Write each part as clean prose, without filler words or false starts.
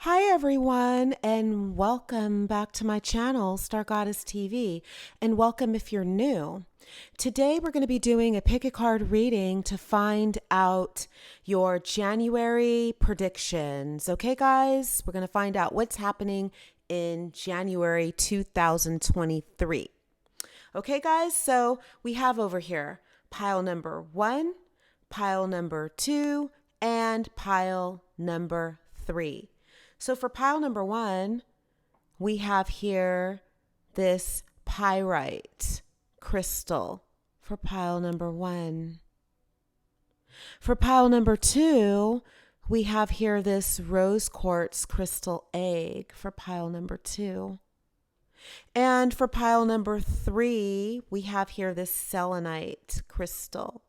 Hi everyone, and welcome back to my channel, Star Goddess TV, and welcome if you're new. Today we're going to be doing a pick a card reading to find out your January predictions. Okay, guys, we're going to find out what's happening in January 2023. Okay, guys, so we have over here pile number 1, pile number 2, and pile number 3. So for pile number 1, we have here this pyrite crystal for pile number 1. For pile number 2, we have here this rose quartz crystal egg for pile number 2. And for pile number 3, we have here this selenite crystal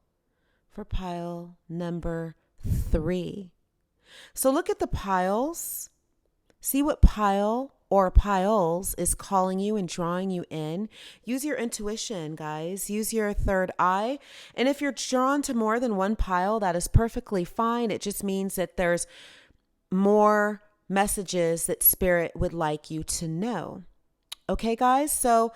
for pile number 3. So look at the piles. See what pile or piles is calling you and drawing you in. Use your intuition, guys. Use your third eye. And if you're drawn to more than one pile, that is perfectly fine. It just means that there's more messages that Spirit would like you to know. Okay, guys? So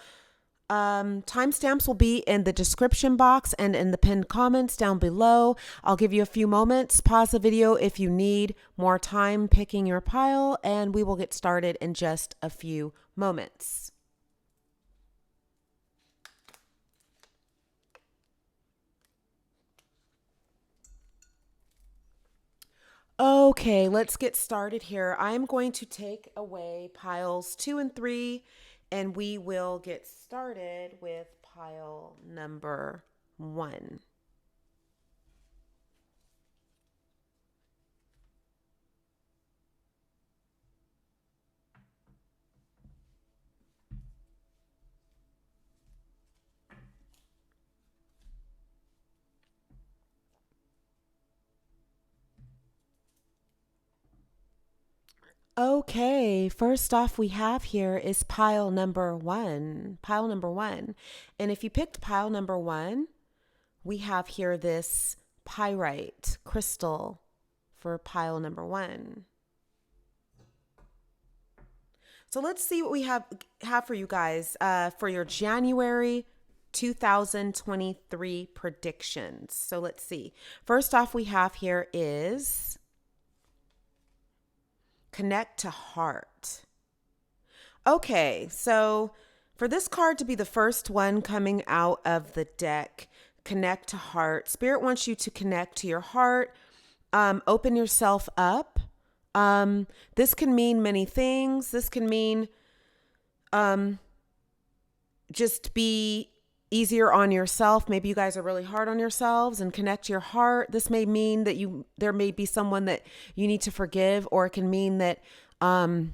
timestamps will be in the description box and in the pinned comments down below. I'll give you a few moments. Pause the video if you need more time picking your pile, and we will get started in just a few moments. Okay, let's get started here. I'm going to take away piles 2 and 3, and we will get started with pile number 1. Okay, first off we have here is pile number 1. Pile number 1. And if you picked pile number 1, we have here this pyrite crystal for pile number 1. So let's see what we have for you guys for your January 2023 predictions. So let's see. First off we have here is connect to heart. Okay, so for this card to be the first one coming out of the deck, connect to heart. Spirit wants you to connect to your heart, open yourself up. This can mean many things. This can mean just be easier on yourself. Maybe you guys are really hard on yourselves, and connect your heart. This may mean that there may be someone that you need to forgive, or it can mean that open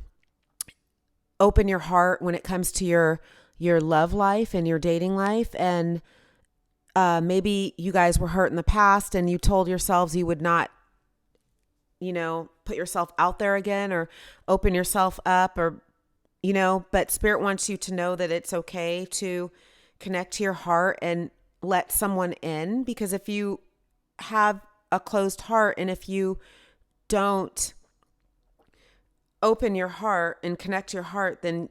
your heart when it comes to your love life and your dating life. And maybe you guys were hurt in the past and you told yourselves you would not, put yourself out there again or open yourself up, or, but Spirit wants you to know that it's okay to connect to your heart and let someone in. Because if you have a closed heart, and if you don't open your heart and connect your heart, then,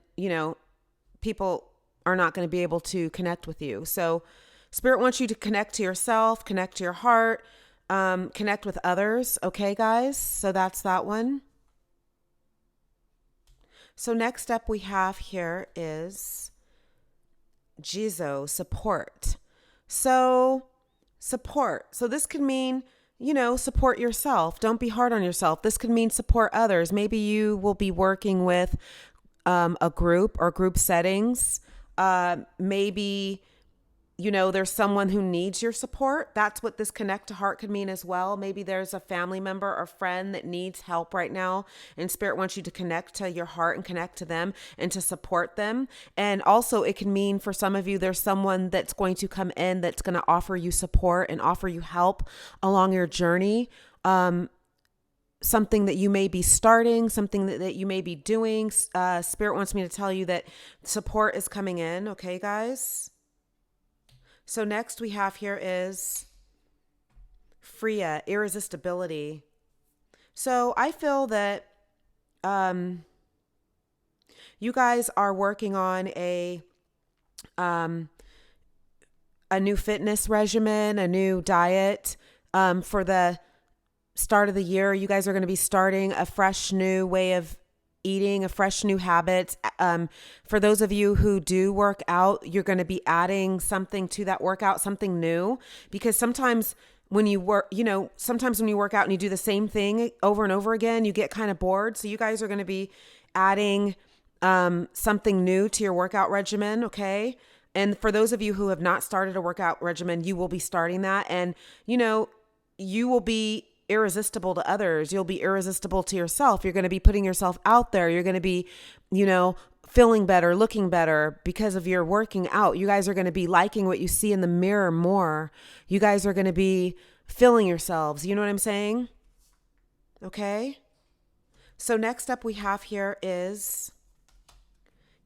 people are not going to be able to connect with you. So Spirit wants you to connect to yourself, connect to your heart, connect with others. Okay, guys? So that's that one. So next up we have here is Jizo, support. So support. So this can mean, support yourself. Don't be hard on yourself. This could mean support others. Maybe you will be working with a group or group settings. Maybe, there's someone who needs your support. That's what this connect to heart could mean as well. Maybe there's a family member or friend that needs help right now, and Spirit wants you to connect to your heart and connect to them and to support them. And also it can mean for some of you, there's someone that's going to come in that's going to offer you support and offer you help along your journey. Something that you may be starting, something that you may be doing. Spirit wants me to tell you that support is coming in. Okay, guys? So next we have here is Freya, irresistibility. So I feel that you guys are working on um, a new fitness regimen, a new diet for the start of the year. You guys are going to be starting a fresh new way of eating, a fresh new habit. For those of you who do work out, you're going to be adding something to that workout, something new, because sometimes when you work, sometimes when you work out and you do the same thing over and over again, you get kind of bored. So you guys are going to be adding something new to your workout regimen. Okay. And for those of you who have not started a workout regimen, you will be starting that. And, you will be irresistible to others. You'll be irresistible to yourself. You're going to be putting yourself out there. You're going to be, feeling better, looking better because of your working out. You guys are going to be liking what you see in the mirror more. You guys are going to be feeling yourselves. You know what I'm saying? Okay. So next up we have here is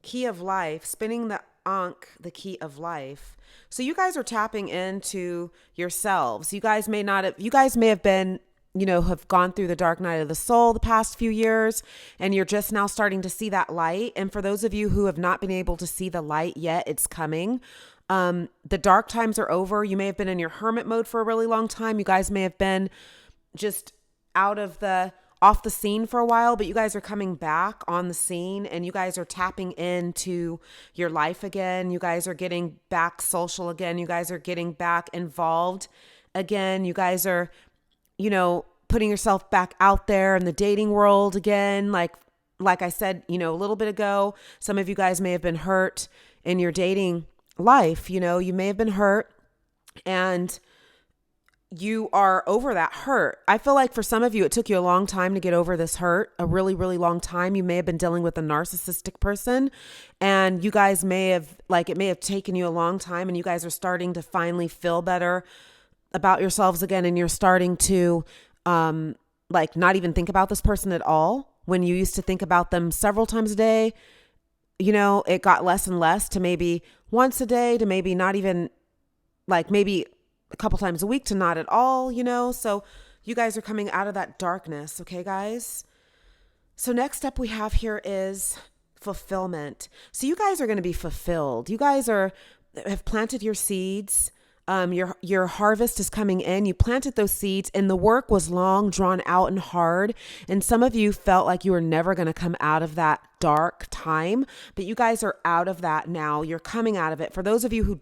Key of Life, spinning the Ankh, the Key of Life. So you guys are tapping into yourselves. You guys may have been, have gone through the dark night of the soul the past few years, and you're just now starting to see that light. And for those of you who have not been able to see the light yet, it's coming. The dark times are over. You may have been in your hermit mode for a really long time. You guys may have been just off the scene for a while, but you guys are coming back on the scene and you guys are tapping into your life again. You guys are getting back social again. You guys are getting back involved again. You guys are, putting yourself back out there in the dating world again. Like I said, a little bit ago, some of you guys may have been hurt in your dating life. You may have been hurt and you are over that hurt. I feel like for some of you, it took you a long time to get over this hurt, a really, really long time. You may have been dealing with a narcissistic person and you guys it may have taken you a long time and you guys are starting to finally feel better about yourselves again. And you're starting to, not even think about this person at all. When you used to think about them several times a day, it got less and less to maybe once a day to maybe not even maybe a couple times a week to not at all, so you guys are coming out of that darkness. Okay, guys. So next up we have here is fulfillment. So you guys are going to be fulfilled. You guys have planted your seeds. Your harvest is coming in. You planted those seeds and the work was long, drawn out and hard. And some of you felt like you were never going to come out of that dark time, but you guys are out of that now. You're coming out of it. For those of you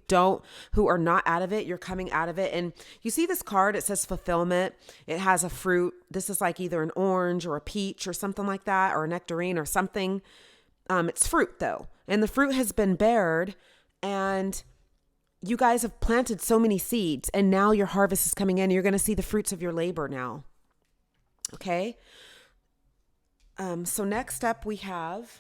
who are not out of it, you're coming out of it. And you see this card, it says fulfillment. It has a fruit. This is like either an orange or a peach or something like that, or a nectarine or something. It's fruit though. And the fruit has been bared and you guys have planted so many seeds and now your harvest is coming in. You're going to see the fruits of your labor now. Okay. So next up we have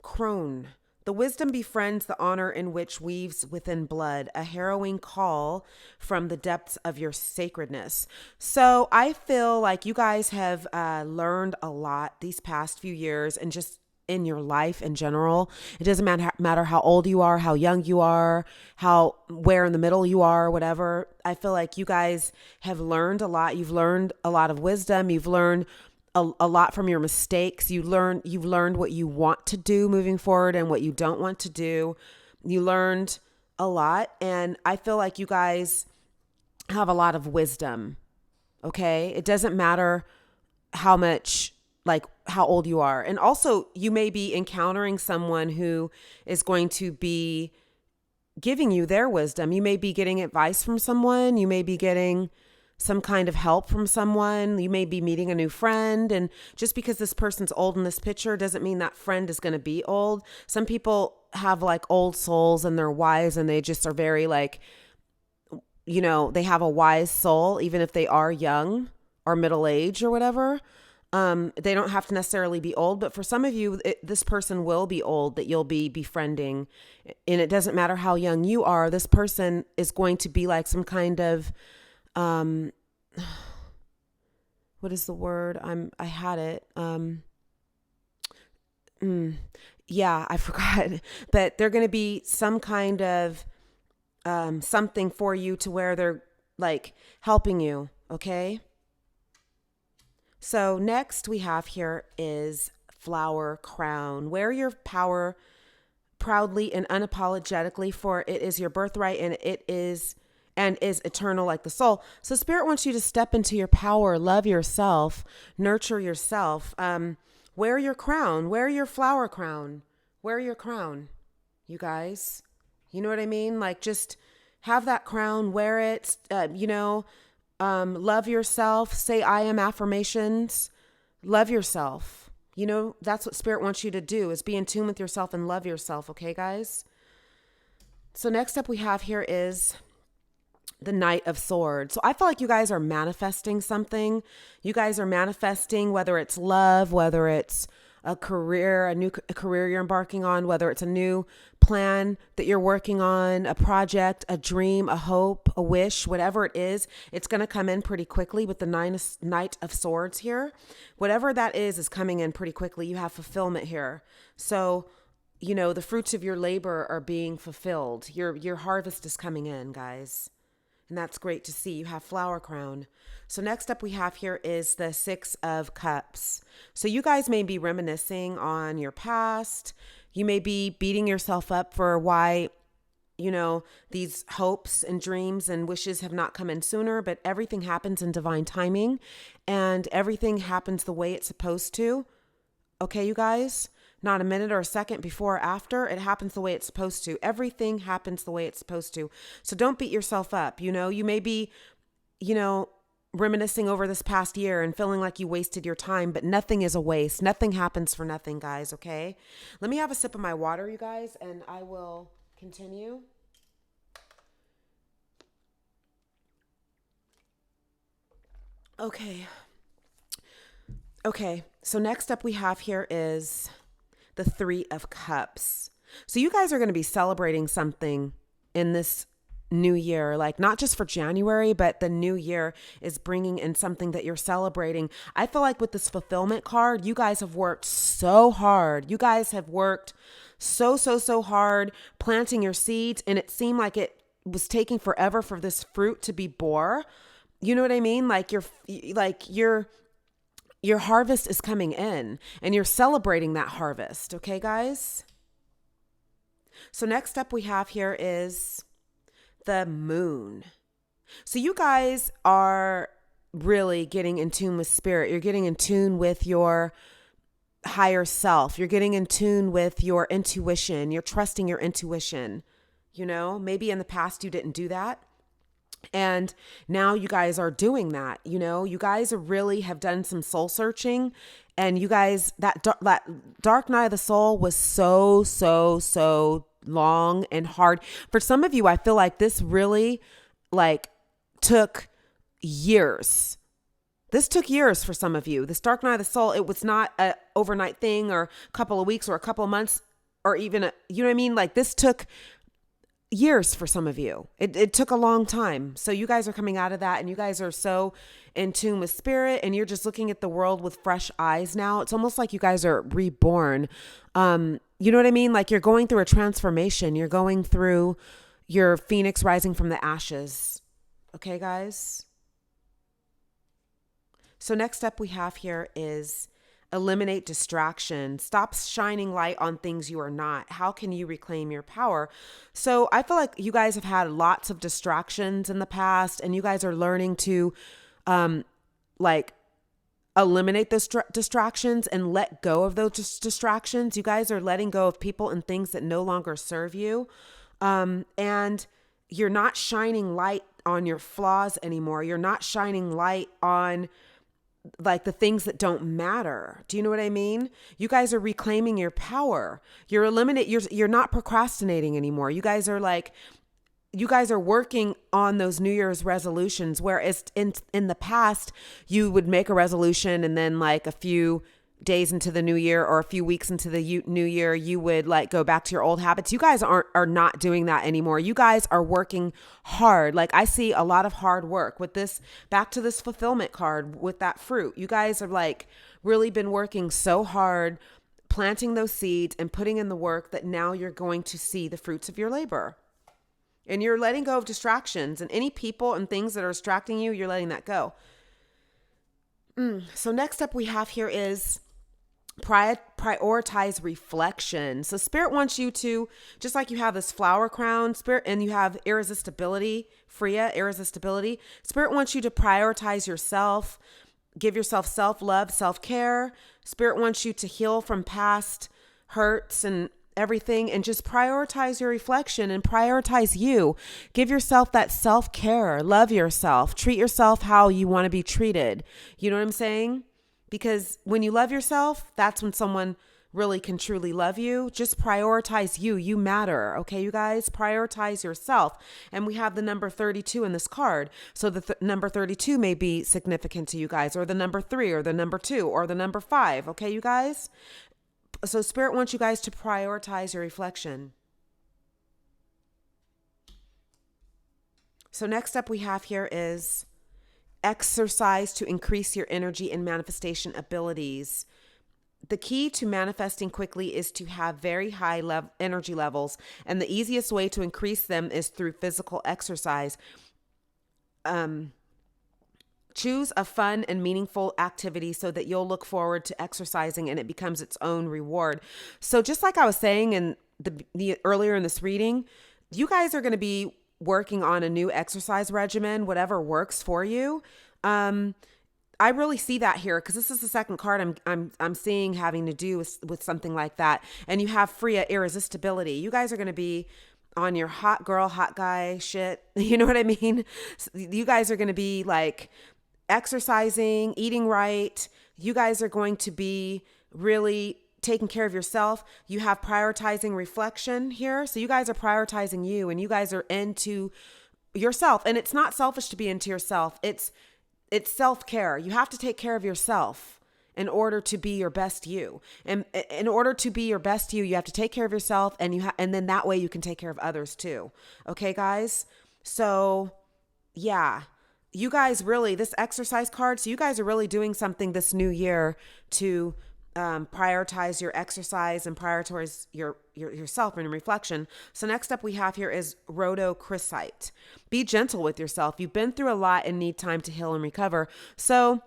Crone. The wisdom befriends the honor in which weaves within blood, a harrowing call from the depths of your sacredness. So I feel like you guys have learned a lot these past few years and just in your life in general. It doesn't matter how old you are, how young you are, where in the middle you are, whatever. I feel like you guys have learned a lot. You've learned a lot of wisdom. You've learned a lot from your mistakes. You've learned what you want to do moving forward and what you don't want to do. You learned a lot. And I feel like you guys have a lot of wisdom. Okay. It doesn't matter how old you are. And also you may be encountering someone who is going to be giving you their wisdom. You may be getting advice from someone. You may be getting some kind of help from someone. You may be meeting a new friend. And just because this person's old in this picture doesn't mean that friend is going to be old. Some people have old souls and they're wise and they just are very they have a wise soul, even if they are young or middle age or whatever. They don't have to necessarily be old, but for some of you, this person will be old that you'll be befriending. And it doesn't matter how young you are. This person is going to be like some kind of, what is the word? I had it. Yeah, I forgot, but they're going to be some kind of, something for you to where they're helping you. Okay. So next we have here is flower crown. Wear your power proudly and unapologetically, for it is your birthright and it is eternal like the soul. So spirit wants you to step into your power, love yourself, nurture yourself. Wear your crown, wear your flower crown, wear your crown, you guys. You know what I mean? Like, just have that crown, wear it, love yourself, say I am affirmations, love yourself. You know, that's what spirit wants you to do, is be in tune with yourself and love yourself. Okay, guys? So next up we have here is the Knight of Swords. So I feel like you guys are manifesting something. You guys are manifesting, whether it's love, whether it's a career, a career you're embarking on, whether it's a new plan that you're working on, a project, a dream, a hope, a wish, whatever it is, it's going to come in pretty quickly with the Knight of Swords here. Whatever that is coming in pretty quickly. You have fulfillment here. So, you know, the fruits of your labor are being fulfilled. Your harvest is coming in, guys. And that's great to see. You have flower crown. So next up we have here is the Six of Cups. So you guys may be reminiscing on your past. You may be beating yourself up for why, you know, these hopes and dreams and wishes have not come in sooner, but everything happens in divine timing and everything happens the way it's supposed to. Okay, you guys? Not a minute or a second before or after. It happens the way it's supposed to. Everything happens the way it's supposed to. So don't beat yourself up. You know, you may be, reminiscing over this past year and feeling like you wasted your time, but nothing is a waste. Nothing happens for nothing, guys. Okay. Let me have a sip of my water, you guys, and I will continue. Okay. So next up we have here is the Three of Cups. So you guys are going to be celebrating something in this new year, like not just for January, but the new year is bringing in something that you're celebrating. I feel like with this fulfillment card, you guys have worked so hard. You guys have worked so hard planting your seeds, and it seemed like it was taking forever for this fruit to be bore. You know what I mean? Like your harvest is coming in and you're celebrating that harvest. Okay, guys? So next up we have here is the Moon. So you guys are really getting in tune with spirit. You're getting in tune with your higher self. You're getting in tune with your intuition. You're trusting your intuition. You know, maybe in the past you didn't do that. And now you guys are doing that. You know, you guys really have done some soul searching, and you guys, that dark night of the soul was so long and hard. For some of you, I feel like this really took years. This took years for some of you. This dark night of the soul, it was not a overnight thing or a couple of weeks or a couple of months or even, you know what I mean? Like, this took years for some of you. It took a long time. So you guys are coming out of that, and you guys are so in tune with spirit, and you're just looking at the world with fresh eyes now. It's almost like you guys are reborn. You know what I mean? Like, you're going through a transformation. You're going through your phoenix rising from the ashes. Okay, guys? So next up we have here is eliminate distraction. Stop shining light on things you are not. How can you reclaim your power? So I feel like you guys have had lots of distractions in the past, and you guys are learning to eliminate those distractions and let go of those distractions. You guys are letting go of people and things that no longer serve you. And you're not shining light on your flaws anymore. You're not shining light on the things that don't matter. Do you know what I mean? You guys are reclaiming your power. You're not procrastinating anymore. You guys are working on those New Year's resolutions, whereas in the past you would make a resolution and then a few days into the new year or a few weeks into the new year, you would go back to your old habits. You guys are not doing that anymore. You guys are working hard. I see a lot of hard work with this, back to this fulfillment card with that fruit. You guys are really been working so hard, planting those seeds and putting in the work that now you're going to see the fruits of your labor. And you're letting go of distractions, and any people and things that are distracting you, you're letting that go. So next up we have here is prioritize reflection. So spirit wants you to, just like you have this flower crown, spirit, and you have irresistibility, Freya, irresistibility. Spirit wants you to prioritize yourself, give yourself self-love, self-care. Spirit wants you to heal from past hurts and everything, and just prioritize your reflection and prioritize you. Give yourself that self-care, love yourself, treat yourself how you want to be treated. You know what I'm saying? Because when you love yourself, that's when someone really can truly love you. Just prioritize you. You matter. Okay, you guys, prioritize yourself. And we have the number 32 in this card. So the number 32 may be significant to you guys, or the number 3, or the number 2, or the number 5. Okay, you guys? So Spirit wants you guys to prioritize your reflection. So next up we have here is exercise to increase your energy and manifestation abilities. The key to manifesting quickly is to have very high energy levels, and the easiest way to increase them is through physical exercise. Choose a fun and meaningful activity so that you'll look forward to exercising and it becomes its own reward. So just like I was saying in the earlier in this reading, you guys are going to be working on a new exercise regimen, whatever works for you. I really see that here because this is the second card I'm seeing having to do with something like that. And you have Freya, irresistibility. You guys are going to be on your hot girl, hot guy shit. You know what I mean? You guys are going to be like exercising, eating right. You guys are going to be really taking care of yourself. You have prioritizing reflection here. So you guys are prioritizing you, and you guys are into yourself. And it's not selfish to be into yourself. It's self-care. You have to take care of yourself in order to be your best you. And in order to be your best you have to take care of yourself, and and then that way you can take care of others too. Okay, guys? So, yeah. You guys really, this exercise card, so you guys are really doing something this new year to prioritize your exercise and prioritize yourself and reflection. So next up we have here is rhodochrosite. Be gentle with yourself. You've been through a lot and need time to heal and recover. So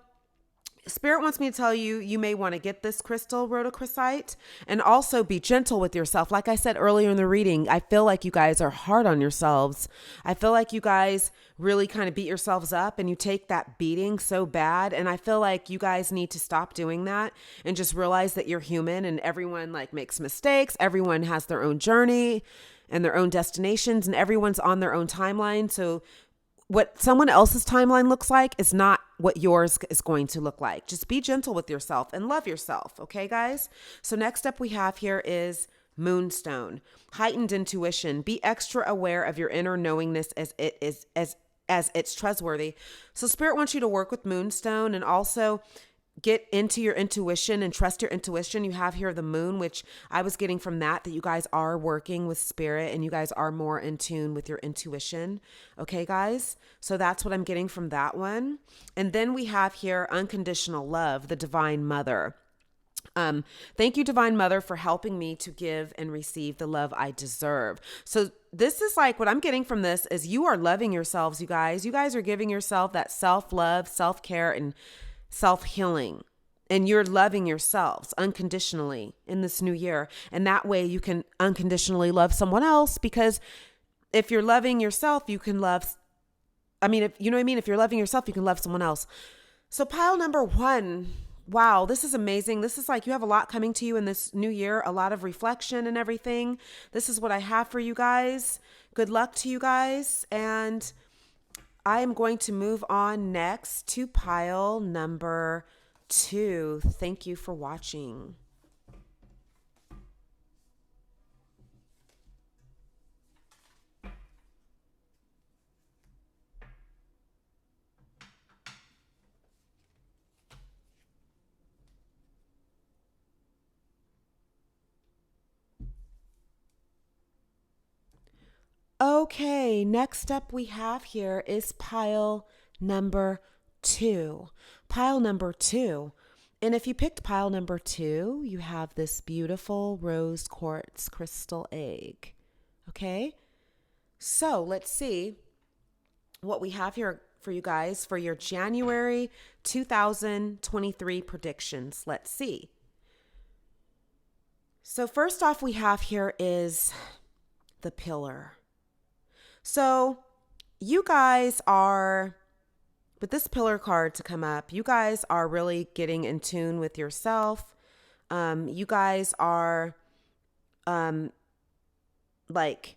Spirit wants me to tell you, you may want to get this crystal, rhodochrosite, and also be gentle with yourself. Like I said earlier in the reading, I feel like you guys are hard on yourselves. I feel like you guys really kind of beat yourselves up and you take that beating so bad. And I feel like you guys need to stop doing that and just realize that you're human and everyone like makes mistakes. Everyone has their own journey and their own destinations, and everyone's on their own timeline. So what someone else's timeline looks like is not what yours is going to look like. Just be gentle with yourself and love yourself. Okay, guys? So next up we have here is Moonstone. Heightened intuition. Be extra aware of your inner knowingness as it's trustworthy. So Spirit wants you to work with Moonstone and also get into your intuition and trust your intuition. You have here the moon, which I was getting from that you guys are working with spirit and you guys are more in tune with your intuition. Okay, guys? So that's what I'm getting from that one. And then we have here unconditional love, the Divine Mother. Thank you, Divine Mother, for helping me to give and receive the love I deserve. So this is like what I'm getting from this is you are loving yourselves, you guys. You guys are giving yourself that self-love, self-care, and self-healing, and you're loving yourselves unconditionally in this new year. And that way you can unconditionally love someone else, because if you're loving yourself, you can love, if you know what I mean? If you're loving yourself, you can love someone else. So pile number 1, wow, this is amazing. This is like you have a lot coming to you in this new year, a lot of reflection and everything. This is what I have for you guys. Good luck to you guys. And I am going to move on next to pile number 2. Thank you for watching. Okay, next up we have here is pile number 2. Pile number 2. And if you picked pile number 2, you have this beautiful rose quartz crystal egg. Okay? So let's see what we have here for you guys for your January 2023 predictions. Let's see. So first off we have here is the pillar. So you guys are, with this pillar card to come up, you guys are really getting in tune with yourself. You guys are like,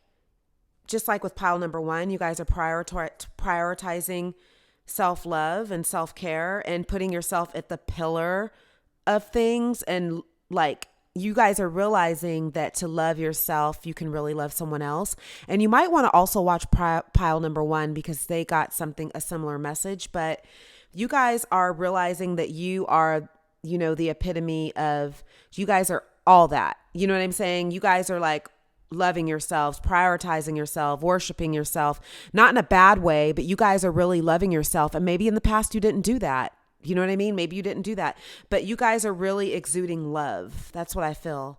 just like with pile number one, you guys are prioritizing self-love and self-care and putting yourself at the pillar of things. And like, you guys are realizing that to love yourself, you can really love someone else. And you might want to also watch pile number one because they got a similar message. But you guys are realizing that you are, the epitome of, you guys are all that. You know what I'm saying? You guys are like loving yourselves, prioritizing yourself, worshiping yourself, not in a bad way, but you guys are really loving yourself. And maybe in the past you didn't do that. You know what I mean? Maybe you didn't do that, but you guys are really exuding love. That's what I feel.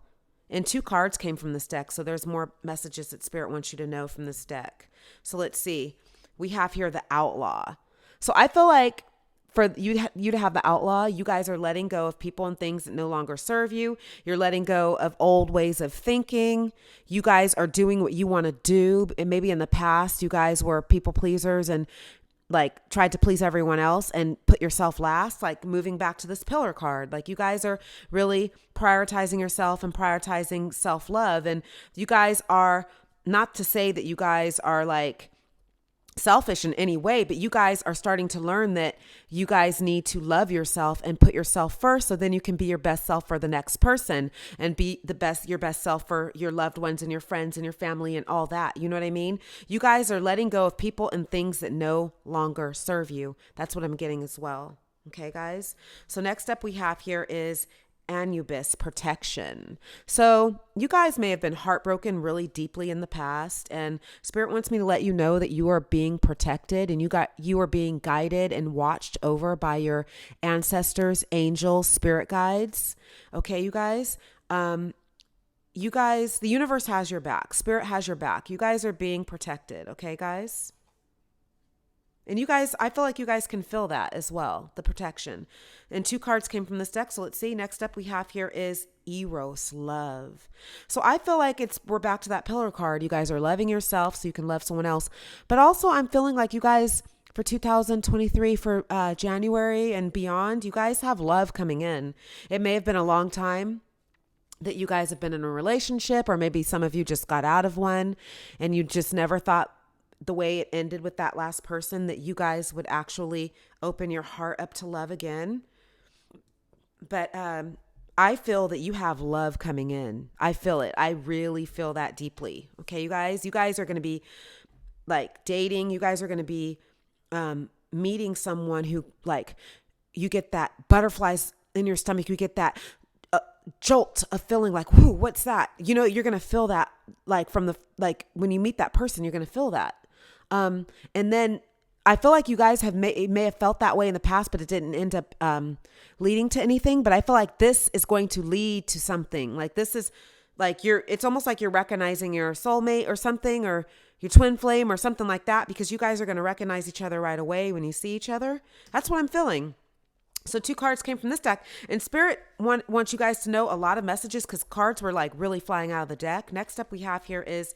And 2 cards came from this deck. So there's more messages that Spirit wants you to know from this deck. So let's see. We have here the Outlaw. So I feel like for you to have the Outlaw, you guys are letting go of people and things that no longer serve you. You're letting go of old ways of thinking. You guys are doing what you want to do. And maybe in the past, you guys were people pleasers and like tried to please everyone else and put yourself last, like moving back to this pillar card. Like you guys are really prioritizing yourself and prioritizing self-love. And you guys are, not to say that you guys are like selfish in any way, but you guys are starting to learn that you guys need to love yourself and put yourself first, so then you can be your best self for the next person and be your best self for your loved ones and your friends and your family and all that. You know what I mean? You guys are letting go of people and things that no longer serve you. That's what I'm getting as well. Okay, guys? So next up we have here is Anubis, protection. So you guys may have been heartbroken really deeply in the past, and Spirit wants me to let you know that you are being protected and you are being guided and watched over by your ancestors, angels, spirit guides. Okay, you guys, the universe has your back. Spirit has your back. You guys are being protected. Okay, guys? And you guys, I feel like you guys can feel that as well, the protection. And 2 cards came from this deck. So let's see. Next up we have here is Eros, love. So I feel like we're back to that pillar card. You guys are loving yourself so you can love someone else. But also I'm feeling like you guys for 2023, for January and beyond, you guys have love coming in. It may have been a long time that you guys have been in a relationship, or maybe some of you just got out of one and you just never thought, the way it ended with that last person, that you guys would actually open your heart up to love again. But I feel that you have love coming in. I feel it. I really feel that deeply. Okay, you guys are going to be like dating. You guys are going to be meeting someone who, like, you get that butterflies in your stomach. You get that jolt of feeling like, whoo, what's that? You're going to feel that, like, when you meet that person, you're going to feel that. And then I feel like you guys may have felt that way in the past, but it didn't end up leading to anything. But I feel like this is going to lead to something. Like, this is like it's almost like you're recognizing your soulmate or something, or your twin flame or something like that, because you guys are going to recognize each other right away when you see each other. That's what I'm feeling. So 2 cards came from this deck, and Spirit wants you guys to know a lot of messages because cards were like really flying out of the deck. Next up we have here is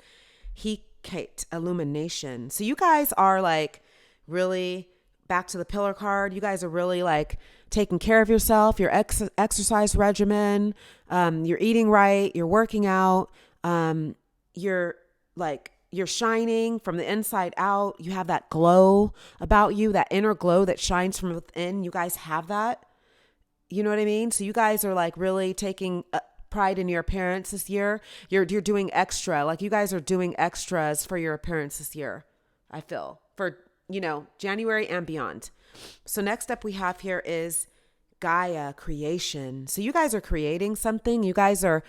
Hecate, illumination. So you guys are like really back to the pillar card. You guys are really like taking care of yourself, your exercise regimen, you're eating right, you're working out, you're shining from the inside out. You have that glow about you, that inner glow that shines from within. You guys have that. You know what I mean? So you guys are like really taking pride in your appearance this year. You're doing extra. Like, you guys are doing extras for your appearance this year, I feel, for, January and beyond. So next up we have here is Gaia, creation. So you guys are creating something. You guys are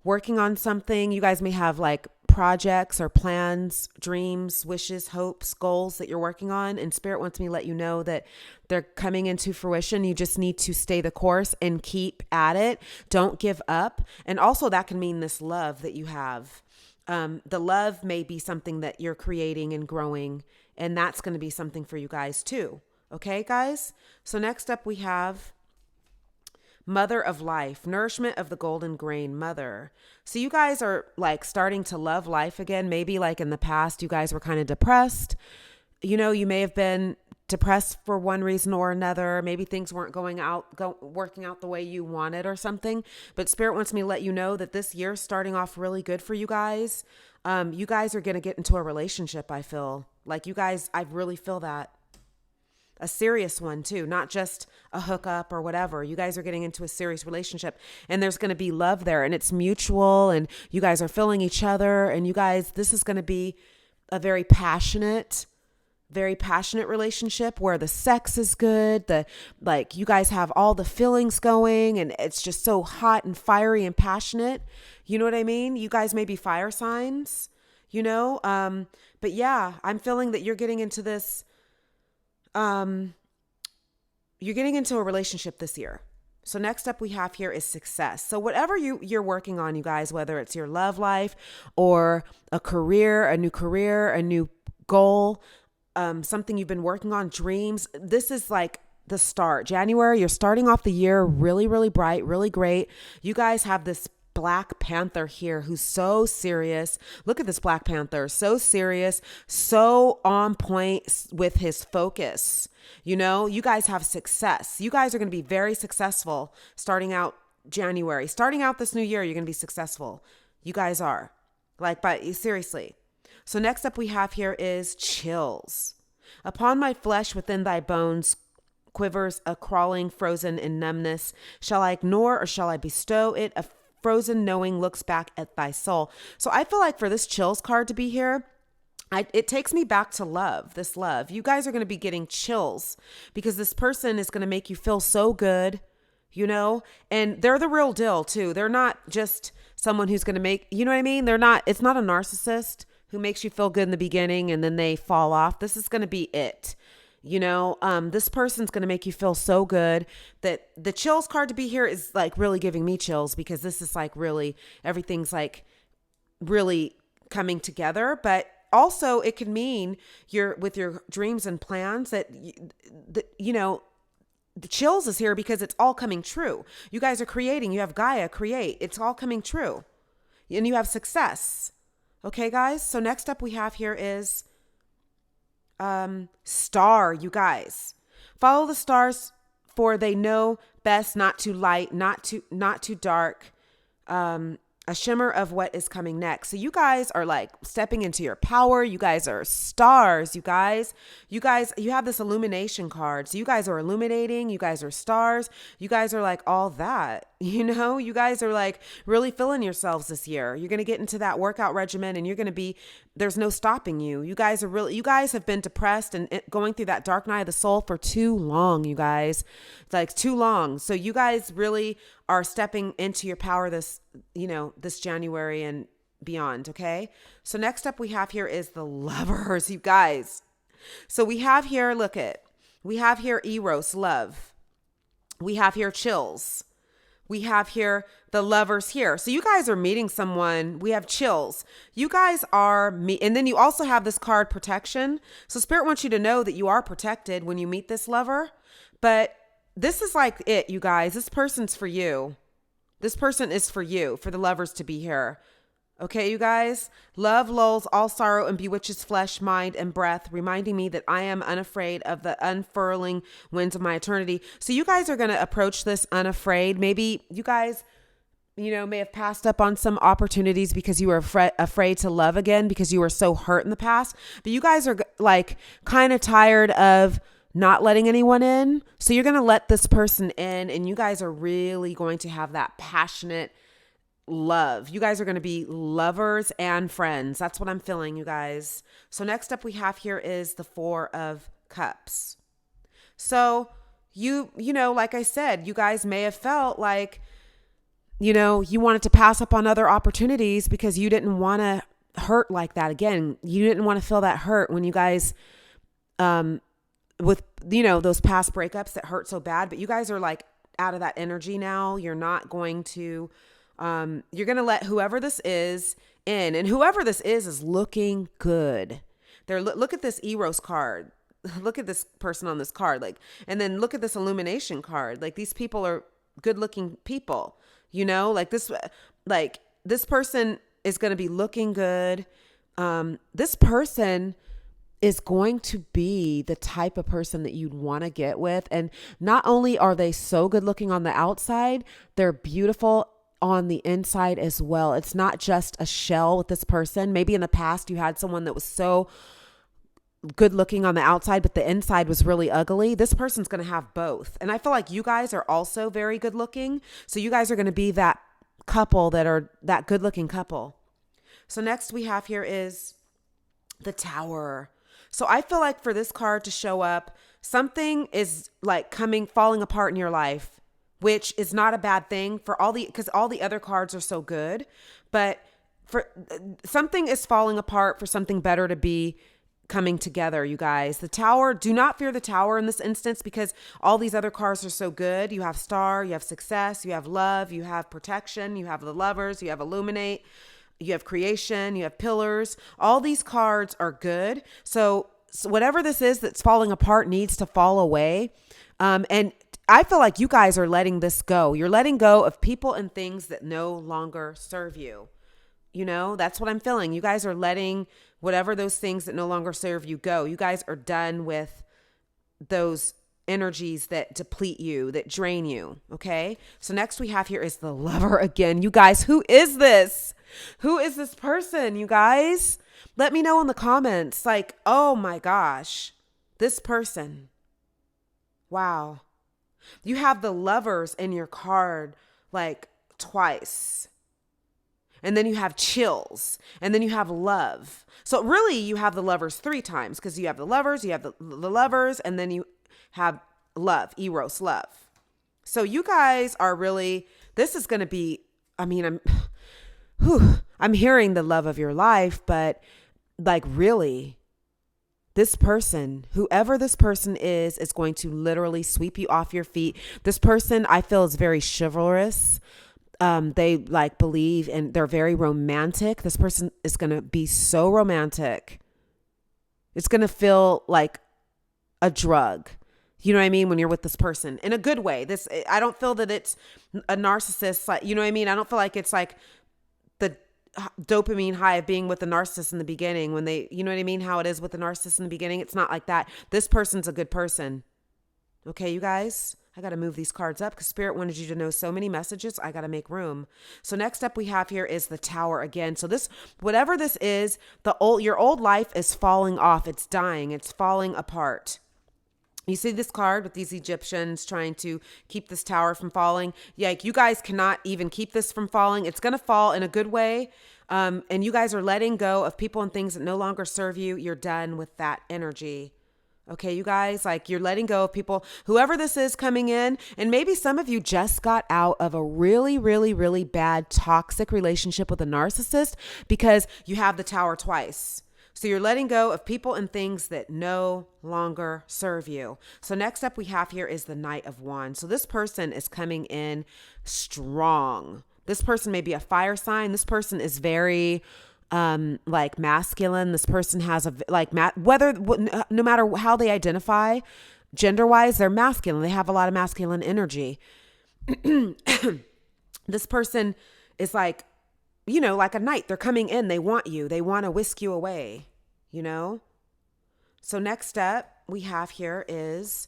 working on something. You guys may have like projects or plans, dreams, wishes, hopes, goals that you're working on. And Spirit wants me to let you know that they're coming into fruition. You just need to stay the course and keep at it. Don't give up. And also that can mean this love that you have. The love may be something that you're creating and growing And that's going to be something for you guys too. Okay, guys? So next up we have Mother of Life, nourishment of the golden grain, mother. So you guys are like starting to love life again. Maybe like in the past, you guys were kind of depressed. You know, you may have been depressed for one reason or another. Maybe things weren't working out the way you wanted or something. But Spirit wants me to let you know that this year's starting off really good for you guys. You guys are going to get into a relationship, I feel. Like you guys, I really feel that. A serious one too, not just a hookup or whatever. You guys are getting into a serious relationship and there's going to be love there and it's mutual and you guys are filling each other and you guys, this is going to be a very passionate relationship where the sex is good. Like you guys have all the feelings going and it's just so hot and fiery and passionate. You know what I mean? You guys may be fire signs, you know? But yeah, I'm feeling that you're getting into this, you're getting into a relationship this year. So next up we have here is success. So whatever you're working on, you guys, whether it's your love life or a new goal, something you've been working on, dreams, this is like the start. January, you're starting off the year really, really bright, really great. You guys have this Black Panther here who's so serious. Look at this Black Panther, so serious, so on point with his focus. You know, you guys have success. You guys are going to be very successful starting out January. Starting out this new year, you're going to be successful. You guys are. But seriously. So next up we have here is chills. Upon my flesh within thy bones quivers a crawling, frozen in numbness. Shall I ignore or shall I bestow it? A frozen knowing looks back at thy soul. So I feel like for this chills card to be here, it takes me back to love, this love. You guys are going to be getting chills because this person is going to make you feel so good, you know, and they're the real deal too. They're not just someone who's going to make, you know what I mean? It's not a narcissist who makes you feel good in the beginning and then they fall off. This is going to be it. You know, this person's going to make you feel so good that the chills card to be here is like really giving me chills because this is like really, everything's like really coming together. But also it could mean with your dreams and plans that, you know, the chills is here because it's all coming true. You guys are creating, you have Gaia create, it's all coming true and you have success. Okay, guys. So next up we have here is star, you guys. Follow the stars for they know best, not too light, not too dark. A shimmer of what is coming next. So you guys are like stepping into your power. You guys are stars, you guys. You have this illumination card. So you guys are illuminating. You guys are stars. You guys are like all that, you know, you guys are like really feeling yourselves this year. You're going to get into that workout regimen and there's no stopping you. You guys have been depressed and going through that dark night of the soul for too long, you guys. It's like too long. So you guys really are stepping into your power this January and beyond. Okay. So next up we have here is the lovers, you guys. So we have here, we have here Eros, love. We have here chills. We have here the lovers here. So you guys are meeting someone. We have chills. You guys are and then you also have this card protection. So Spirit wants you to know that you are protected when you meet this lover. But this is like it, you guys. This person's for you. This person is for you, for the lovers to be here. Okay, you guys? Love lulls all sorrow and bewitches flesh, mind, and breath, reminding me that I am unafraid of the unfurling winds of my eternity. So you guys are going to approach this unafraid. Maybe you guys, may have passed up on some opportunities because you were afraid to love again because you were so hurt in the past. But you guys are like kind of tired of not letting anyone in. So you're going to let this person in and you guys are really going to have that passionate love. You guys are going to be lovers and friends. That's what I'm feeling, you guys. So next up we have here is the Four of Cups. So you like I said, you guys may have felt like, you wanted to pass up on other opportunities because you didn't want to hurt like that again. You didn't want to feel that hurt when you guys, with, those past breakups that hurt so bad, but you guys are like out of that energy now. You're not going to, you're going to let whoever this is in, and whoever this is looking good. Look at this Eros card. Look at this person on this card. Like, and then look at this illumination card. Like, these people are good looking people, like this person is going to be looking good. This person is going to be the type of person that you'd want to get with. And not only are they so good looking on the outside, they're beautiful on the inside as well. It's not just a shell with this person. Maybe in the past you had someone that was so good looking on the outside, but the inside was really ugly. This person's going to have both. And I feel like you guys are also very good looking. So you guys are going to be that couple that are that good looking couple. So next we have here is the Tower. So I feel like for this card to show up, something is like falling apart in your life, which is not a bad thing because all the other cards are so good, but for something is falling apart for something better to be coming together, you guys. The Tower, do not fear the Tower in this instance because all these other cards are so good. You have Star, you have Success, you have Love, you have Protection, you have the Lovers, you have Illuminate, you have Creation, you have Pillars. All these cards are good. So whatever this is that's falling apart needs to fall away. And I feel like you guys are letting this go. You're letting go of people and things that no longer serve you. That's what I'm feeling. You guys are letting whatever those things that no longer serve you go. You guys are done with those energies that deplete you, that drain you. Okay. So next we have here is the Lover again. You guys, who is this? Who is this person, you guys? Let me know in the comments. Like, oh my gosh, this person. Wow. You have the Lovers in your card like twice. And then you have Chills. And then you have Love. So really you have the Lovers 3 times because you have the Lovers, you have the Lovers, and then you have Love, Eros, Love. So you guys are really, this is going to be, I'm hearing the love of your life, but like really, this person, whoever this person is going to literally sweep you off your feet. This person I feel is very chivalrous. They like believe and they're very romantic. This person is going to be so romantic. It's going to feel like a drug. You know what I mean? When you're with this person in a good way. I don't feel that it's a narcissist. Like, you know what I mean? I don't feel like it's like the dopamine high of being with the narcissist in the beginning when they, you know what I mean? How it is with the narcissist in the beginning. It's not like that. This person's a good person. Okay, you guys, I got to move these cards up because Spirit wanted you to know so many messages. I got to make room. So next up we have here is the Tower again. So this, whatever this is, your old life is falling off. It's dying. It's falling apart. You see this card with these Egyptians trying to keep this tower from falling. Yeah, you guys cannot even keep this from falling. It's going to fall in a good way. And you guys are letting go of people and things that no longer serve you. You're done with that energy. Okay, you guys, like you're letting go of people, whoever this is coming in. And maybe some of you just got out of a really, really, really bad toxic relationship with a narcissist because you have the Tower twice. So you're letting go of people and things that no longer serve you. So next up we have here is the Knight of Wands. So this person is coming in strong. This person may be a fire sign. This person is very like masculine. This person has no matter how they identify gender wise, they're masculine. They have a lot of masculine energy. This person is like, like a knight. They're coming in. They want you. They want to whisk you away, So next up we have here is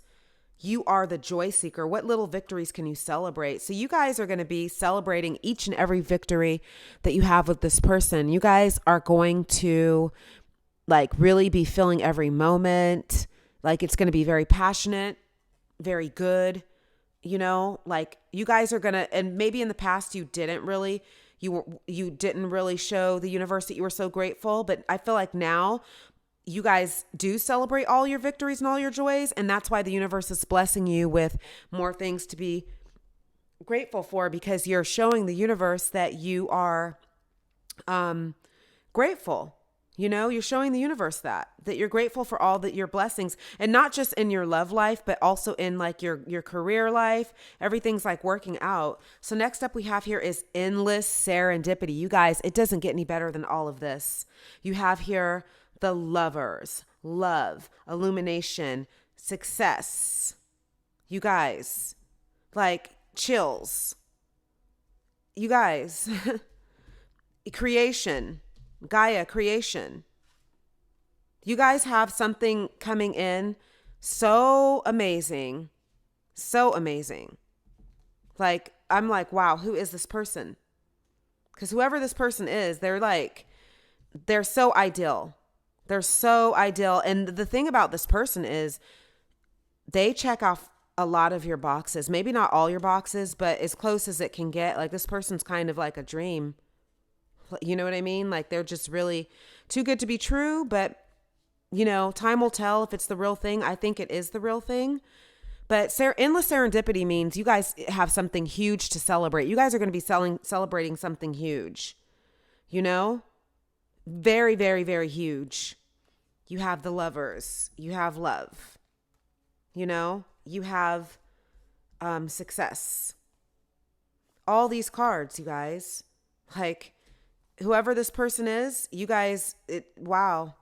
you are the joy seeker. What little victories can you celebrate? So you guys are going to be celebrating each and every victory that you have with this person. You guys are going to like really be feeling every moment. Like it's going to be very passionate, very good, like you guys are going to, and maybe in the past you didn't really show the universe that you were so grateful. But I feel like now you guys do celebrate all your victories and all your joys. And that's why the universe is blessing you with more things to be grateful for, because you're showing the universe that you are grateful. You're showing the universe that you're grateful for all that your blessings, and not just in your love life, but also in like your career life. Everything's like working out. So next up we have here is endless serendipity. You guys, it doesn't get any better than all of this. You have here the Lovers, love, illumination, success. You guys, like chills. You guys, creation, Gaia, creation. You guys have something coming in so amazing, so amazing. Like, I'm like, wow, who is this person? Because whoever this person is, they're so ideal. They're so ideal. And the thing about this person is they check off a lot of your boxes. Maybe not all your boxes, but as close as it can get. Like, this person's kind of like a dream. You know what I mean? Like, they're just really too good to be true. But, time will tell if it's the real thing. I think it is the real thing. But endless serendipity means you guys have something huge to celebrate. You guys are going to be celebrating something huge. Very, very, very huge. You have the Lovers. You have love. You have success. All these cards, you guys. Like, whoever this person is, you guys, wow.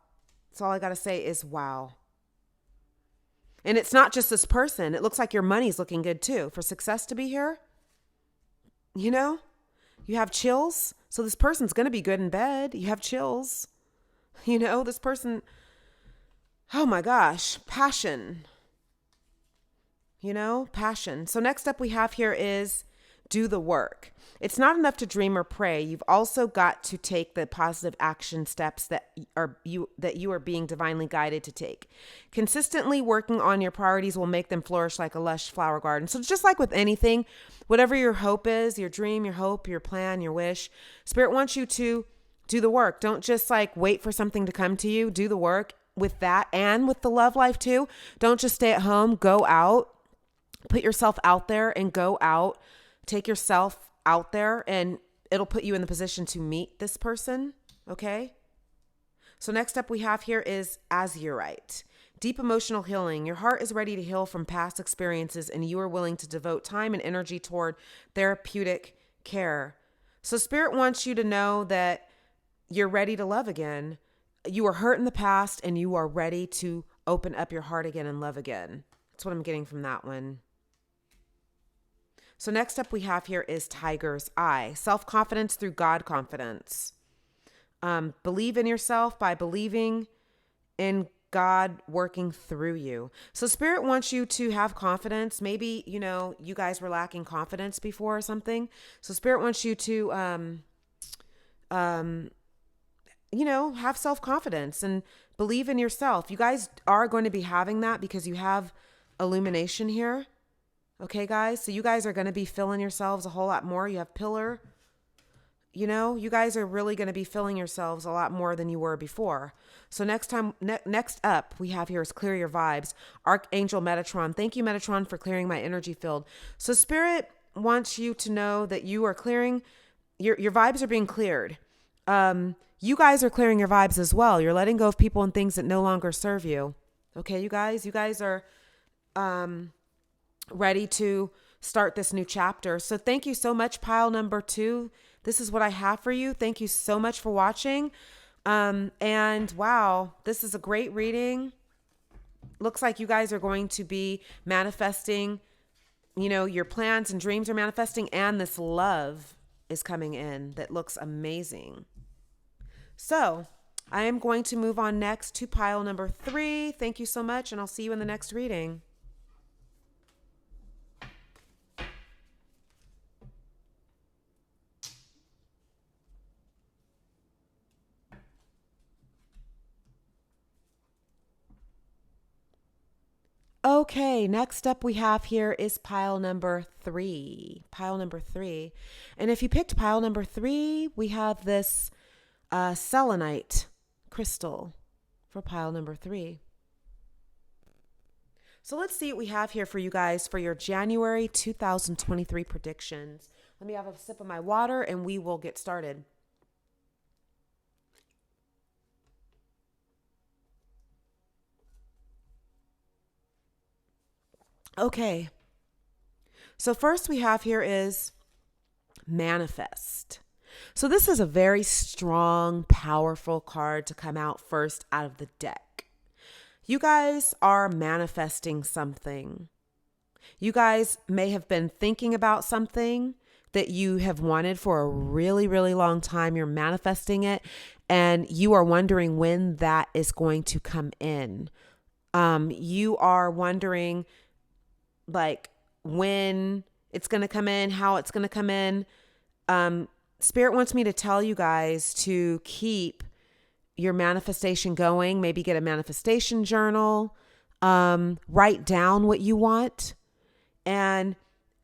That's all I got to say is wow. And it's not just this person. It looks like your money's looking good too. For success to be here, you have chills. So this person's going to be good in bed. You have chills. This person, oh my gosh, passion. Passion. So next up we have here is do the work. It's not enough to dream or pray. You've also got to take the positive action steps that you are being divinely guided to take. Consistently working on your priorities will make them flourish like a lush flower garden. So just like with anything, whatever your hope is, your dream, your hope, your plan, your wish, Spirit wants you to do the work. Don't just like wait for something to come to you. Do the work with that and with the love life too. Don't just stay at home. Go out. Put yourself out there and go out. Take yourself out there and it'll put you in the position to meet this person. Okay. So next up we have here is azurite. Deep emotional healing. Your heart is ready to heal from past experiences and you are willing to devote time and energy toward therapeutic care. So Spirit wants you to know that you're ready to love again. You were hurt in the past and you are ready to open up your heart again and love again. That's what I'm getting from that one. So next up we have here is Tiger's Eye. Self-confidence through God confidence. Believe in yourself by believing in God working through you. So Spirit wants you to have confidence. Maybe, you guys were lacking confidence before or something. So Spirit wants you to, have self-confidence and believe in yourself. You guys are going to be having that because you have illumination here. Okay, guys. So you guys are going to be feeling yourselves a whole lot more. You have pillar. You guys are really going to be feeling yourselves a lot more than you were before. So next up we have here is clear your vibes. Archangel Metatron. Thank you, Metatron, for clearing my energy field. So Spirit wants you to know that you are clearing, your vibes are being cleared. You guys are clearing your vibes as well. You're letting go of people and things that no longer serve you. Okay, you guys are, ready to start this new chapter. So thank you so much, pile number 2. This is what I have for you. Thank you so much for watching. And wow, this is a great reading. Looks like you guys are going to be manifesting, your plans and dreams are manifesting, and this love is coming in that looks amazing. So I am going to move on next to pile number 3. Thank you so much, and I'll see you in the next reading. Okay, next up we have here is pile number 3. Pile number 3. And if you picked pile number 3, we have this selenite crystal for pile number 3. So let's see what we have here for you guys for your January 2023 predictions. Let me have a sip of my water and we will get started. Okay. So first we have here is manifest. So this is a very strong, powerful card to come out first out of the deck. You guys are manifesting something. You guys may have been thinking about something that you have wanted for a really, really long time. You're manifesting it and you are wondering when that is going to come in. You are wondering like when it's going to come in, how it's going to come in. Spirit wants me to tell you guys to keep your manifestation going. Maybe get a manifestation journal, write down what you want and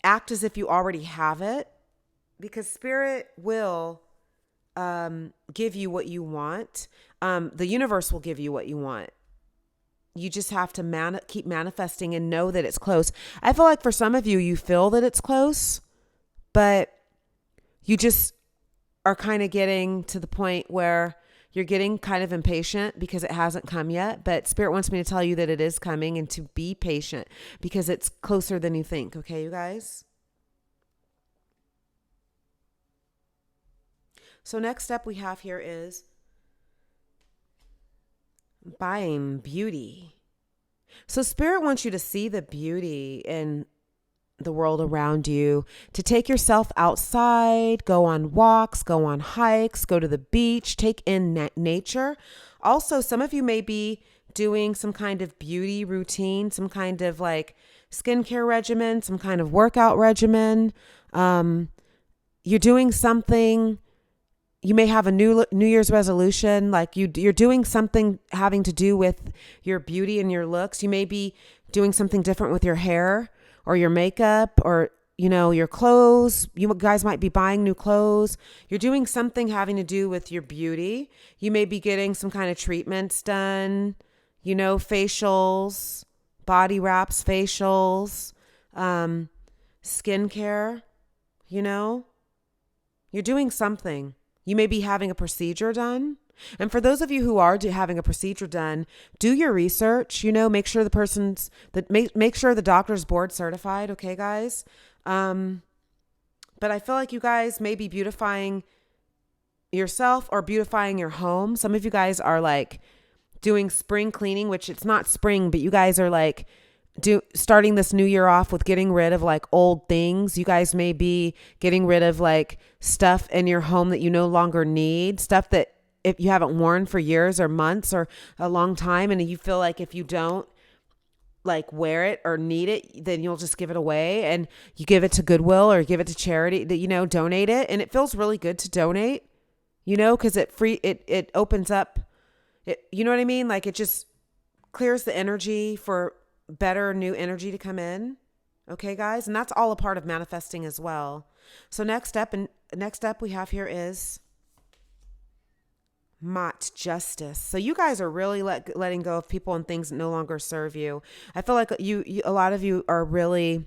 act as if you already have it, because Spirit will give you what you want. The universe will give you what you want. You just have to keep manifesting and know that it's close. I feel like for some of you, you feel that it's close, but you just are kind of getting to the point where you're getting kind of impatient because it hasn't come yet. But Spirit wants me to tell you that it is coming and to be patient because it's closer than you think. Okay, you guys? So next up we have here is buying beauty. So Spirit wants you to see the beauty in the world around you, to take yourself outside, go on walks, go on hikes, go to the beach, take in nature. Also, some of you may be doing some kind of beauty routine, some kind of like skincare regimen, some kind of workout regimen. You're doing something. You may have a New Year's resolution, like you're doing something having to do with your beauty and your looks. You may be doing something different with your hair or your makeup or, your clothes. You guys might be buying new clothes. You're doing something having to do with your beauty. You may be getting some kind of treatments done, facials, body wraps, facials, skincare, You're doing something. You may be having a procedure done. And for those of you who are having a procedure done, do your research, make sure make sure the doctor's board certified. Okay, guys. But I feel like you guys may be beautifying yourself or beautifying your home. Some of you guys are like doing spring cleaning, which it's not spring, but you guys are like starting this new year off with getting rid of like old things. You guys may be getting rid of like stuff in your home that you no longer need, stuff that if you haven't worn for years or months or a long time, and you feel like if you don't like wear it or need it, then you'll just give it away and you give it to Goodwill or give it to charity that, donate it. And it feels really good to donate, because it opens up it, you know what I mean? Like it just clears the energy for better new energy to come in. Okay, guys. And that's all a part of manifesting as well. So next up we have here is Mott justice. So you guys are really letting go of people and things that no longer serve you. I feel like a lot of you are really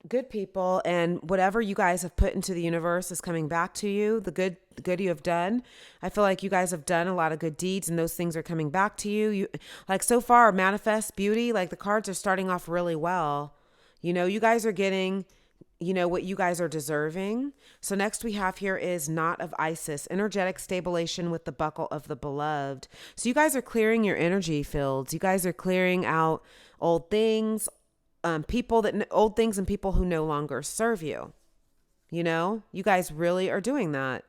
good people, and whatever you guys have put into the universe is coming back to you. The good you have done. I feel like you guys have done a lot of good deeds and those things are coming back to you. You like so far manifest beauty, like the cards are starting off really well. You guys are getting what you guys are deserving. So next we have here is Knot of Isis, energetic stabilization with the buckle of the beloved. So you guys are clearing your energy fields. You guys are clearing out old things, old things and people who no longer serve you. You guys really are doing that.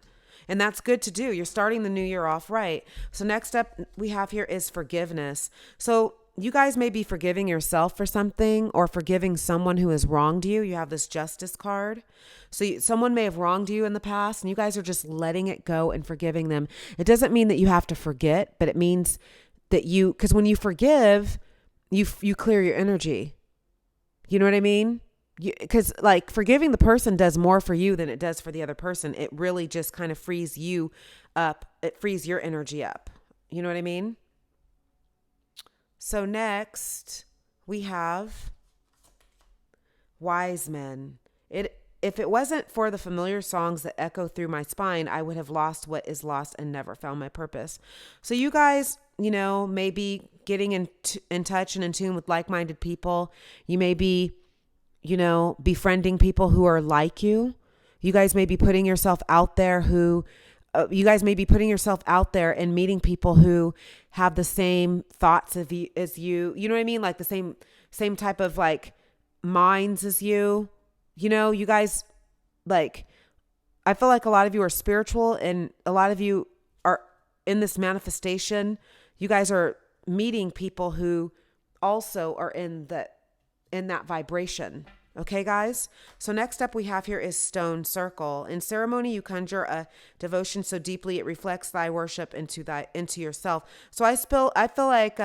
And that's good to do. You're starting the new year off right. So next up we have here is forgiveness. So you guys may be forgiving yourself for something or forgiving someone who has wronged you. You have this justice card. So someone may have wronged you in the past and you guys are just letting it go and forgiving them. It doesn't mean that you have to forget, but it means that because when you forgive, you clear your energy. You know what I mean? Because like forgiving the person does more for you than it does for the other person. It really just kind of frees you up. It frees your energy up. You know what I mean? So next we have wise men. If it wasn't for the familiar songs that echo through my spine, I would have lost what is lost and never found my purpose. So you guys, may be getting in touch and in tune with like-minded people. You may be, befriending people who are like you. You guys may be putting yourself out there you guys may be putting yourself out there and meeting people who have the same thoughts as you. You know what I mean? Like the same type of like minds as you. You know, you guys, like, I feel like a lot of you are spiritual and a lot of you are in this manifestation. You guys are meeting people who also are in that vibration. Okay, guys? So next up we have here is stone circle. In ceremony, you conjure a devotion so deeply it reflects thy worship into yourself. So I feel like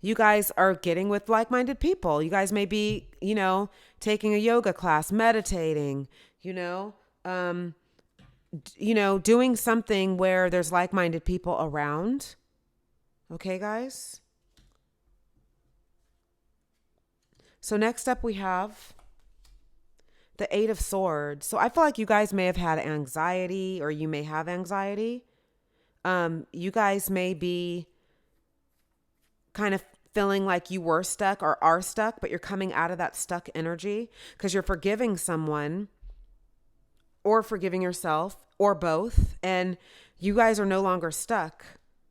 you guys are getting with like-minded people. You guys may be, taking a yoga class, meditating, doing something where there's like-minded people around. Okay, guys? So next up we have the Eight of Swords. So I feel like you guys may have had anxiety, or you may have anxiety. You guys may be kind of feeling like you were stuck or are stuck, but you're coming out of that stuck energy because you're forgiving someone or forgiving yourself or both. And you guys are no longer stuck.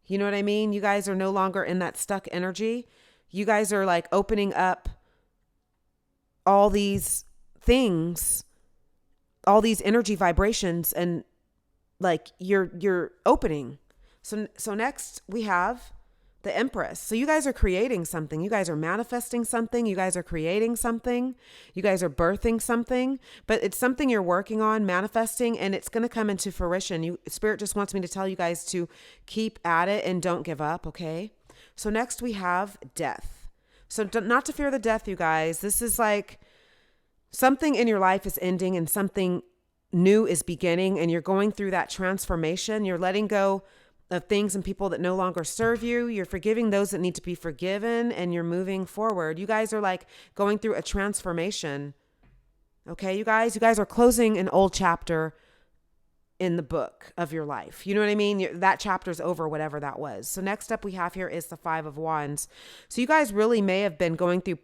You know what I mean? You guys are no longer in that stuck energy. You guys are like opening up all these things, all these energy vibrations, and like you're opening. So next we have the Empress. So you guys are creating something. You guys are manifesting something. You guys are creating something. You guys are birthing something, but it's something you're working on, manifesting, and it's going to come into fruition. Spirit just wants me to tell you guys to keep at it and don't give up. Okay. So next we have death. So not to fear the death, you guys. This is like something in your life is ending and something new is beginning, and you're going through that transformation. You're letting go of things and people that no longer serve you. You're forgiving those that need to be forgiven, and you're moving forward. You guys are like going through a transformation. Okay, you guys are closing an old chapter in the book of your life. You know what I mean? That chapter's over, whatever that was. So next up we have here is the Five of Wands. So you guys really may have been going through,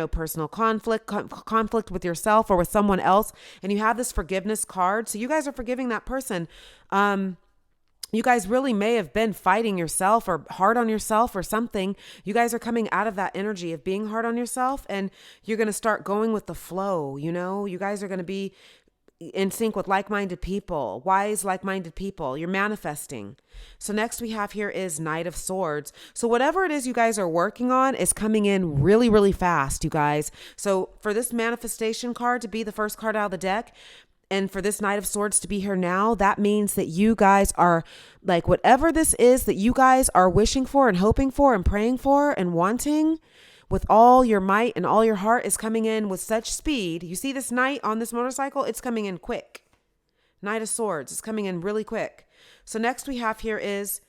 personal conflict with yourself or with someone else. And you have this forgiveness card. So you guys are forgiving that person. You guys really may have been fighting yourself or hard on yourself or something. You guys are coming out of that energy of being hard on yourself, and you're going to start going with the flow. You guys are going to be in sync with like-minded people, wise, like-minded people. You're manifesting. So next we have here is Knight of Swords. So whatever it is you guys are working on is coming in really, really fast, you guys. So for this manifestation card to be the first card out of the deck, and for this Knight of Swords to be here now, that means that you guys are like, whatever this is that you guys are wishing for and hoping for and praying for and wanting with all your might and all your heart is coming in with such speed. You see this knight on this motorcycle? It's coming in quick. Knight of Swords is coming in really quick. So next we have here is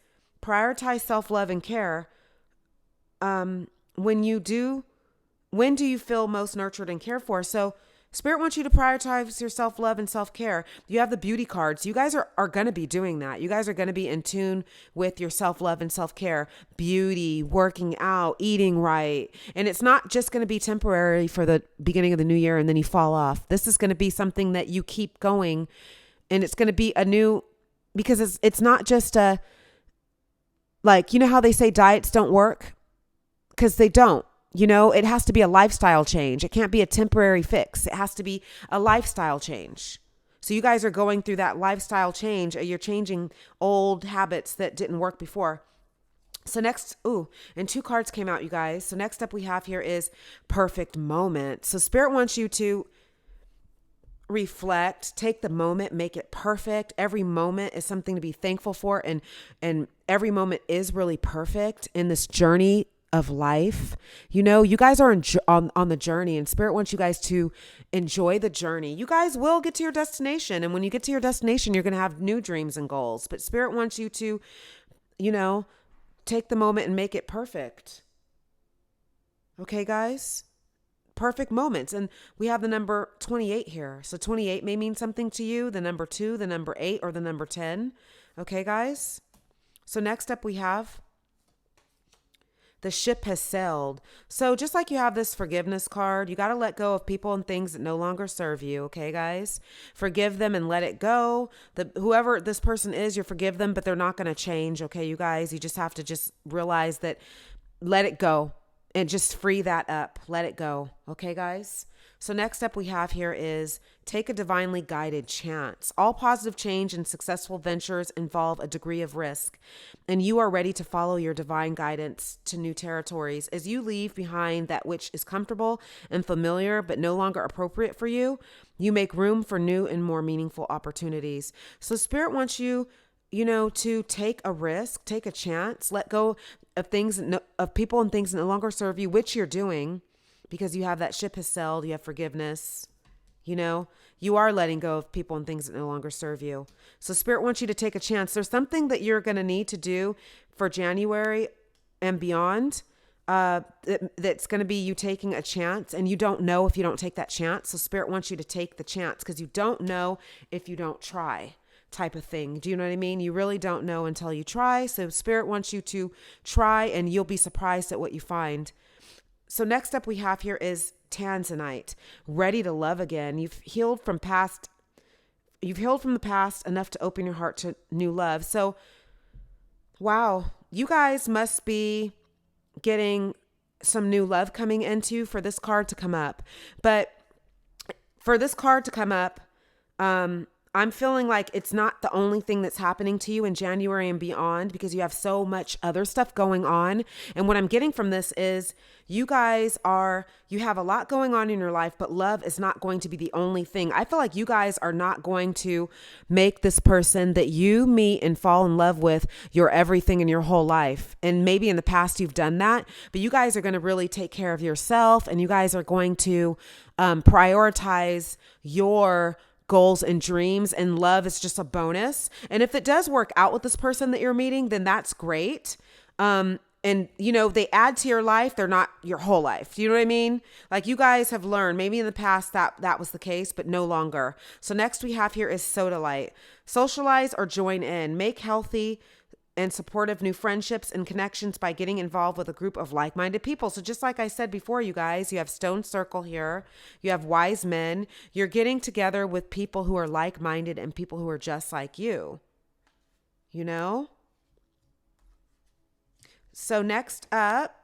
prioritize self-love and care. When do you feel most nurtured and cared for? So Spirit wants you to prioritize your self-love and self-care. You have the beauty cards. You guys are going to be doing that. You guys are going to be in tune with your self-love and self-care, beauty, working out, eating right. And it's not just going to be temporary for the beginning of the new year and then you fall off. This is going to be something that you keep going, and it's going to be a new, because it's not just a, like, how they say diets don't work? Because they don't. It has to be a lifestyle change. It can't be a temporary fix. It has to be a lifestyle change. So you guys are going through that lifestyle change. You're changing old habits that didn't work before. So next, and 2 cards came out, you guys. So next up we have here is perfect moment. So Spirit wants you to reflect, take the moment, make it perfect. Every moment is something to be thankful for. And every moment is really perfect in this journey of life. You guys are on the journey, and Spirit wants you guys to enjoy the journey. You guys will get to your destination, and when you get to your destination, you're going to have new dreams and goals. But Spirit wants you to, take the moment and make it perfect. Okay, guys? Perfect moments. And we have the number 28 here. So 28 may mean something to you, the number 2, the number 8, or the number 10. Okay, guys? So next up we have The ship has sailed. So just like you have this forgiveness card, you got to let go of people and things that no longer serve you. Okay, guys, forgive them and let it go. Whoever this person is, you forgive them, but they're not going to change. Okay, you guys, you just have to just realize that, let it go and just free that up. Let it go. Okay, guys. So next up we have here is take a divinely guided chance. All positive change and successful ventures involve a degree of risk, and you are ready to follow your divine guidance to new territories. As you leave behind that which is comfortable and familiar but no longer appropriate for you, you make room for new and more meaningful opportunities. So Spirit wants you, to take a risk, take a chance, let go of things, of people and things that no longer serve you, which you're doing. Because you have that ship has sailed, you have forgiveness, you are letting go of people and things that no longer serve you. So Spirit wants you to take a chance. There's something that you're going to need to do for January and beyond. That's going to be you taking a chance, and you don't know if you don't take that chance. So Spirit wants you to take the chance because you don't know if you don't try, type of thing. Do you know what I mean? You really don't know until you try. So Spirit wants you to try, and you'll be surprised at what you find. So next up we have here is Tanzanite, ready to love again. You've healed from the past enough to open your heart to new love. So, wow, you guys must be getting some new love coming into for this card to come up. But for this card to come up, I'm feeling like it's not the only thing that's happening to you in January and beyond, because you have so much other stuff going on. And what I'm getting from this is you have a lot going on in your life, but love is not going to be the only thing. I feel like you guys are not going to make this person that you meet and fall in love with your everything in your whole life. And maybe in the past you've done that, but you guys are going to really take care of yourself, and you guys are going to prioritize your goals and dreams, and love is just a bonus. And if it does work out with this person that you're meeting, then that's great. And they add to your life. They're not your whole life. Do you know what I mean? Like, you guys have learned maybe in the past that was the case, but no longer. So next we have here is Sodalite. Socialize or join in. Make healthy and supportive new friendships and connections by getting involved with a group of like-minded people. So just like I said before, you guys, you have Stone Circle here. You have wise men. You're getting together with people who are like-minded and people who are just like you. So next up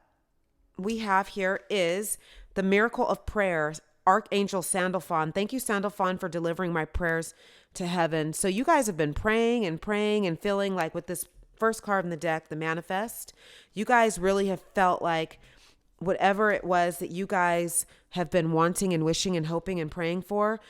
we have here is the Miracle of Prayer, Archangel Sandalphon. Thank you, Sandalphon, for delivering my prayers to heaven. So you guys have been praying and feeling like, with this first card in the deck, the Manifest, you guys really have felt like whatever it was that you guys have been wanting and wishing and hoping and praying for,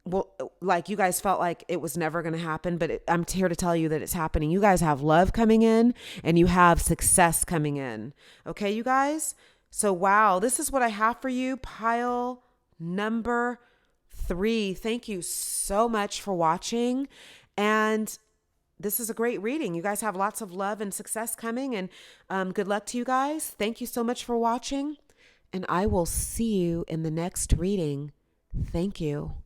well, like you guys felt like it was never going to happen, but I'm here to tell you that it's happening. You guys have love coming in, and you have success coming in. Okay, you guys? So, wow, this is what I have for you. Pile number 3. Thank you so much for watching. And this is a great reading. You guys have lots of love and success coming, and good luck to you guys. Thank you so much for watching, and I will see you in the next reading. Thank you.